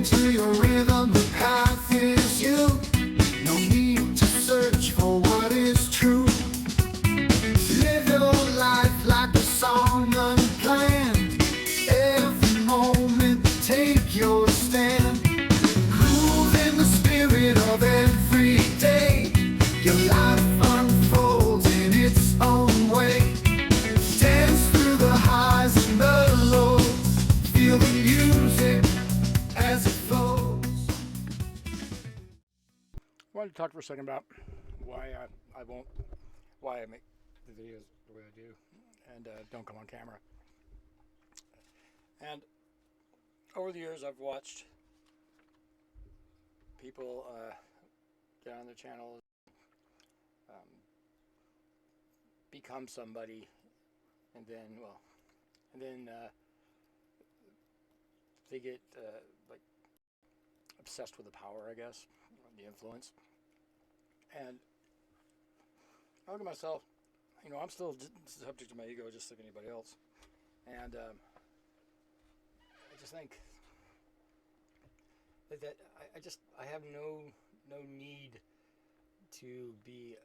into your rhythm, the path is you. No need to search for what is true. Live your life like a song unplanned. Every moment, take your stand. Groove in the spirit of every day. Your life unfolds in its own way. Dance through the highs and the lows. Feel the music as it flows. I wanted to talk for a second about why I make the videos the way I do and don't come on camera. And over the years, I've watched people get on their channel, become somebody, and then they get like obsessed with the power, I guess, the influence. And I look at myself, I'm still subject to my ego just like anybody else. And I just think that I have no need to be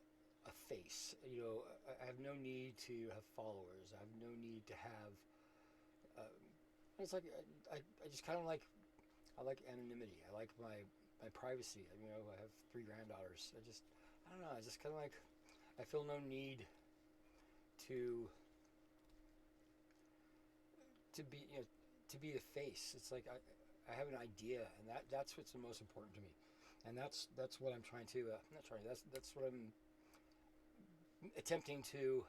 a face. I have no need to have followers. I have no need to have. It's like I just kind of like. I like anonymity. I like my privacy. I have 3 granddaughters. I don't know. I just kind of like. I feel no need to be the face. It's like I have an idea, and that's what's the most important to me, and that's what I'm trying to. That's what I'm attempting to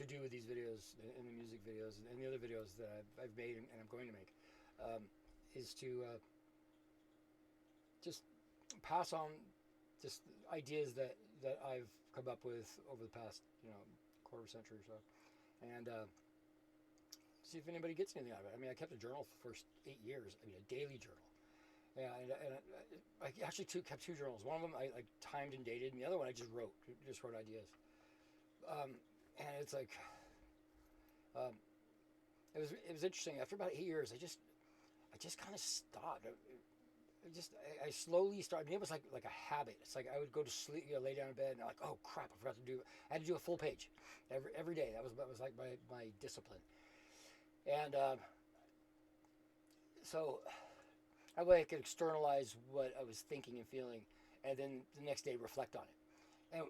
do with these videos and the music videos and the other videos that I've made and I'm going to make, is to just pass on just ideas that I've come up with over the past quarter century or so, and see if anybody gets anything out of it. I kept a journal for the first 8 years. A daily journal. Yeah, and I actually kept 2 journals. One of them I timed and dated, and the other one I just wrote ideas. And it's like, it was interesting. After about 8 years, I just kind of stopped. I slowly started. It was like a habit. It's like I would go to sleep, lay down in bed, and I'm like, oh crap, I forgot to do. I had to do a full page every day. That was like my discipline. And so that way I could externalize what I was thinking and feeling, and then the next day reflect on it. And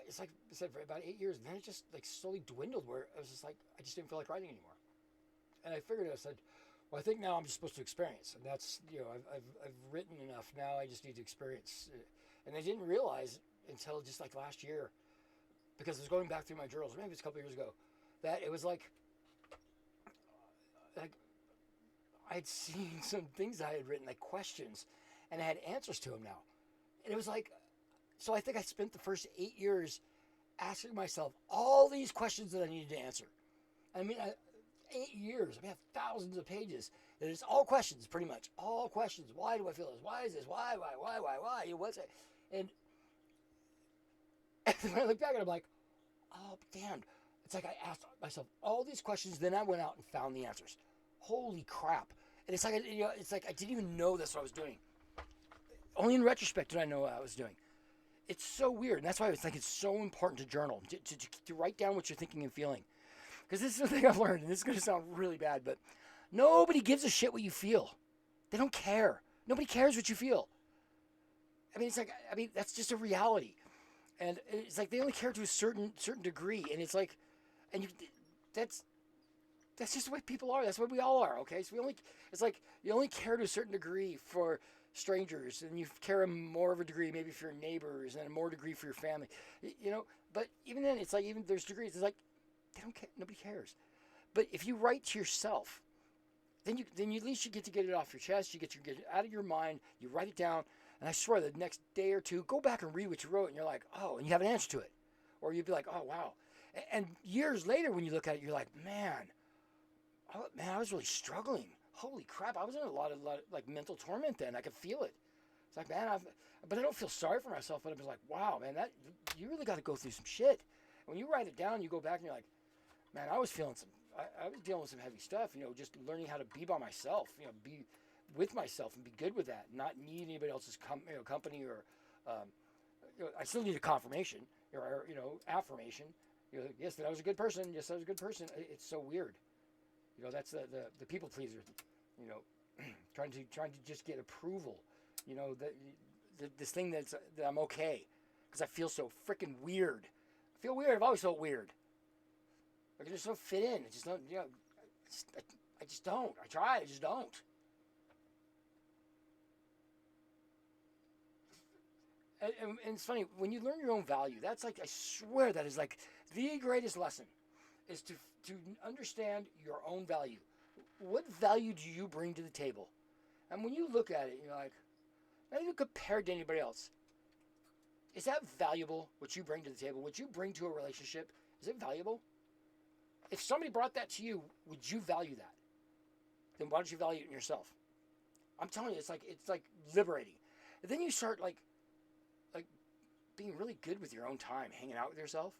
it's like I said, for about 8 years, and then it just like slowly dwindled where I was just like, I just didn't feel like writing anymore. And I figured, I said, well, I think now I'm just supposed to experience, and that's I've written enough. Now I just need to experience it. And I didn't realize until just like last year, because I was going back through my journals, maybe it's a couple of years ago, that it was like I'd seen some things I had written, like questions, and I had answers to them now. And it was like, so I think I spent the first 8 years asking myself all these questions that I needed to answer. 8 years. I have thousands of pages. And it's all questions, pretty much. All questions. Why do I feel this? Why is this? Why? What's it? And when I look back, and I'm like, oh, damn. It's like I asked myself all these questions, then I went out and found the answers. Holy crap. And it's like, I didn't even know that's what I was doing. Only in retrospect did I know what I was doing. It's so weird. And that's why I think it's so important to journal, to write down what you're thinking and feeling. Because this is the thing I've learned, and this is going to sound really bad, but nobody gives a shit what you feel. They don't care. Nobody cares what you feel. That's just a reality. And it's like they only care to a certain degree, and it's like, that's just the way people are. That's what we all are, okay? So it's like you only care to a certain degree for strangers, and you care more of a degree maybe for your neighbors, and a more degree for your family, But even then, it's like even there's degrees. It's like they don't care. Nobody cares. But if you write to yourself, then you at least you get it off your chest. You get it out of your mind. You write it down, and I swear the next day or two, go back and read what you wrote, and you're like, oh, and you have an answer to it, or you'd be like, oh wow. And years later, when you look at it, you're like, man, I was really struggling. Holy crap, I was in a lot of like mental torment then. I could feel it. It's like, man, but I don't feel sorry for myself. But I was like, wow, man, that you really got to go through some shit. When you write it down, you go back and you're like, man, I was feeling I was dealing with some heavy stuff. Just learning how to be by myself. Be with myself and be good with that, not need anybody else's company or I still need a confirmation or affirmation. Yes, that I was a good person. Yes, I was a good person. It's so weird. That's the people pleaser. Trying to just get approval. This thing that I'm okay because I feel so freaking weird. I feel weird. I've always felt weird. I just don't fit in. I just don't. I just don't. I try. I just don't. And it's funny when you learn your own value. That's like I swear that is like the greatest lesson, is to understand your own value. What value do you bring to the table? And when you look at it, you're like, not even compared to anybody else. Is that valuable? What you bring to the table? What you bring to a relationship? Is it valuable? If somebody brought that to you, would you value that? Then why don't you value it in yourself? I'm telling you, it's like liberating. And then you start like being really good with your own time, hanging out with yourself.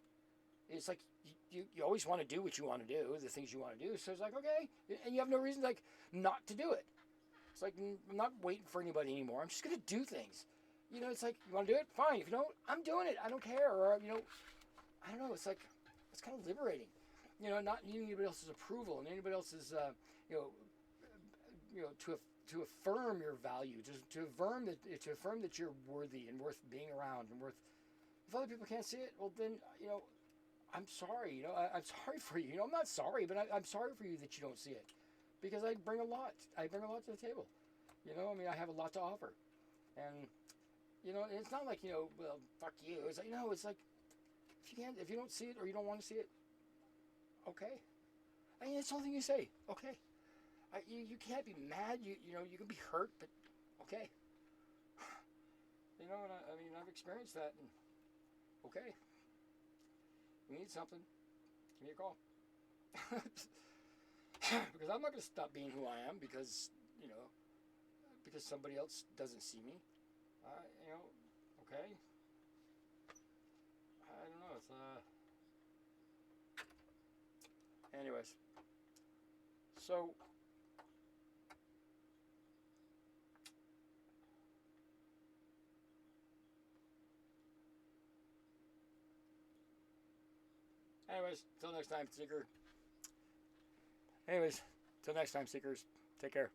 It's like you always want to do what you want to do, the things you want to do. So it's like, okay, and you have no reason like not to do it. It's like I'm not waiting for anybody anymore. I'm just gonna do things. It's like you want to do it, fine. If you don't, I'm doing it. I don't care. Or I don't know. It's like it's kind of liberating. Not needing anybody else's approval and anybody else's to affirm your value, to affirm that you're worthy and worth being around and worth. If other people can't see it, well then I'm sorry. I'm sorry for you. I'm not sorry, but I'm sorry for you that you don't see it, because I bring a lot. I bring a lot to the table. I have a lot to offer, and it's not like well, fuck you. It's like it's like if you don't see it or you don't want to see it, okay. It's the only thing you say. Okay. You can't be mad. You can be hurt, but okay. And I've experienced that. And okay. You need something, give me a call. Because I'm not going to stop being who I am because somebody else doesn't see me. Okay. I don't know. It's Anyways. So. Till next time, Seeker. Till next time, Seekers. Take care.